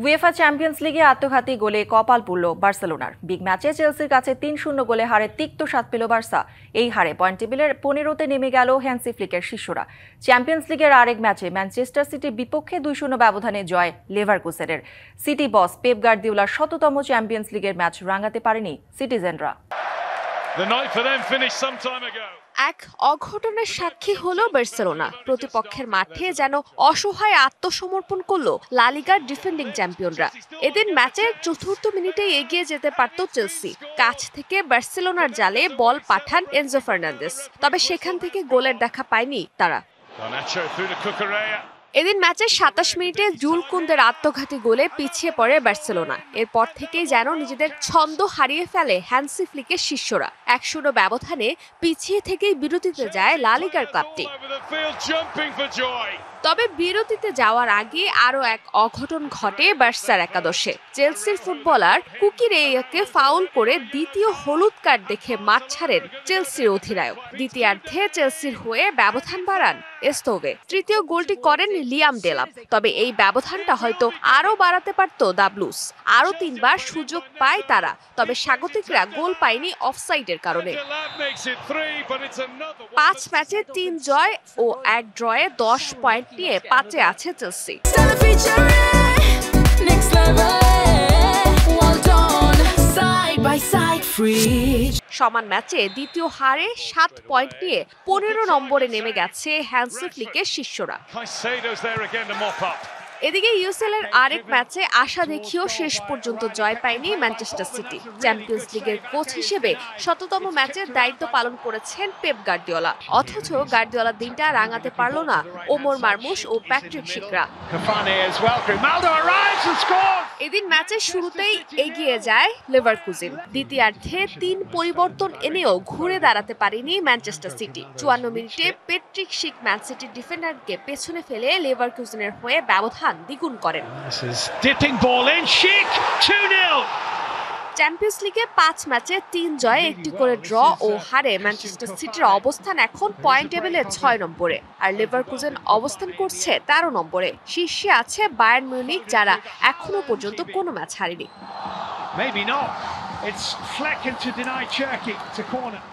UEFA champions লিগে আত্মঘাতী গোলে কপাল পুড়ল বার্সেলোনার। বিগ ম্যাচে চেলসির কাছে ৩-০ গোলে হারে তিক্ত স্বাদ পেল বার্সা। এই হারে পয়েন্ট টেবিলের ১৫তে নেমে গেল হ্যান্সি ফ্লিকের শিষ্যরা। চ্যাম্পিয়ন্স লিগের আরেক ম্যাচে ম্যানচেস্টার সিটির বিপক্ষে ২-০ ব্যবধানে জয় লেভারকুসেনের। সিটি বস পেপ গার্দিওলার শততম চ্যাম্পিয়ন্স লিগের ম্যাচ রাঙাতে পারেনি সিটিজেনরা। এক অঘটনের সাক্ষী হলো বার্সেলোনা। প্রতিপক্ষের মাঠে যেন অসহায় আত্মসমর্পণ করলো লা লিগার ডিফেন্ডিং চ্যাম্পিয়নরা। এদিন ম্যাচের চতুর্থ মিনিটেই এগিয়ে যেতে পারত চেলসি। কাছ থেকে বার্সেলোনার জালে বল পাঠান এনজো ফার্নান্দেস, তবে সেখান থেকে গোলের দেখা পায়নি তারা। এদিন ম্যাচের ২৭ মিনিটে জুল কুন্দের আত্মঘাতী গোলে পিছিয়ে পড়ে বার্সেলোনা। এরপর থেকেই যেন নিজেদের ছন্দ হারিয়ে ফেলে হ্যান্সি ফ্লিকের শিষ্যরা। ১-০ ব্যবধানে পিছিয়ে থেকেই বিরতিতে যায় লা লিগার ক্লাবটি। তবে বিরতিতে যাওয়ার আগে আরও এক অঘটন ঘটে বার্সার একাদশে। চেলসির ফুটবলার কুকিরেয়াকে ফাউল করে দ্বিতীয় হলুদ কার্ড দেখে মাঠ ছাড়েন চেলসির অধিনায়ক। দ্বিতীয়ার্ধে চেলসির হয়ে ব্যবধান বাড়ান এস্তোভে। তৃতীয় গোলটি করেন লিয়াম ডেলাপ। তবে এই ব্যবধানটা হয়তো আরও বাড়াতে পারত দ্য ব্লুস। আরও ৩ বার সুযোগ পায় তারা, তবে স্বাগতিকরা গোল পায়নি অফসাইডের কারণে। ৫ ম্যাচে ৩ জয় ও ১ ড্রয়ে ১০ পয়েন্ট নিয়ে ৫-এ আছে চেলসি। সমান ম্যাচে দ্বিতীয় হারে ৭ পয়েন্ট নিয়ে ১৫ নম্বরে নেমে গেছে হ্যান্সি ফ্লিকের শিষ্যরা। এদিকে ইউসিএল এর আরেক ম্যাচে আশা দেখিয়েও শেষ পর্যন্ত জয় পায়নি ম্যানচেস্টার সিটি। চ্যাম্পিয়ন্স লিগের কোচ হিসেবে শততম ম্যাচের দায়িত্ব পালন করেছেন পেপ গার্দিওলা। অথচ গার্দিওলার দিনটা রাঙাতে পারল না ওমর মারমুশ ও প্যাট্রিক শিকরা। এদিন ম্যাচের শুরুতেই এগিয়ে যায় লেভারকুজেন। দ্বিতীয়ার্ধে ৩ পরিবর্তন এনেও ঘুরে দাঁড়াতে পারেনি ম্যানচেস্টার সিটি। ৫৪ মিনিটে প্যাট্রিক শিক ম্যান সিটির ডিফেন্ডারকে পেছনে ফেলে লেভারকুজেনের হয়ে ব্যবধান দ্বিগুণ করেন। চ্যাম্পিয়ন্স লিগে ৫ ম্যাচে ৩ জয়ে ১টি করে ড্র ও হারে ম্যানচেস্টার সিটির অবস্থান এখন পয়েন্ট টেবিলে ৬ নম্বরে, আর লেভারকুজেন অবস্থান করছে ১৩ নম্বরে। শীর্ষে আছে বায়ার্ন মিউনিখ, যারা এখনো পর্যন্ত কোনো ম্যাচ হারেনি।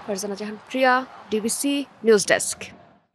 ফারজানা জাহান প্রিয়া, ডিবিসি নিউজ ডেস্ক।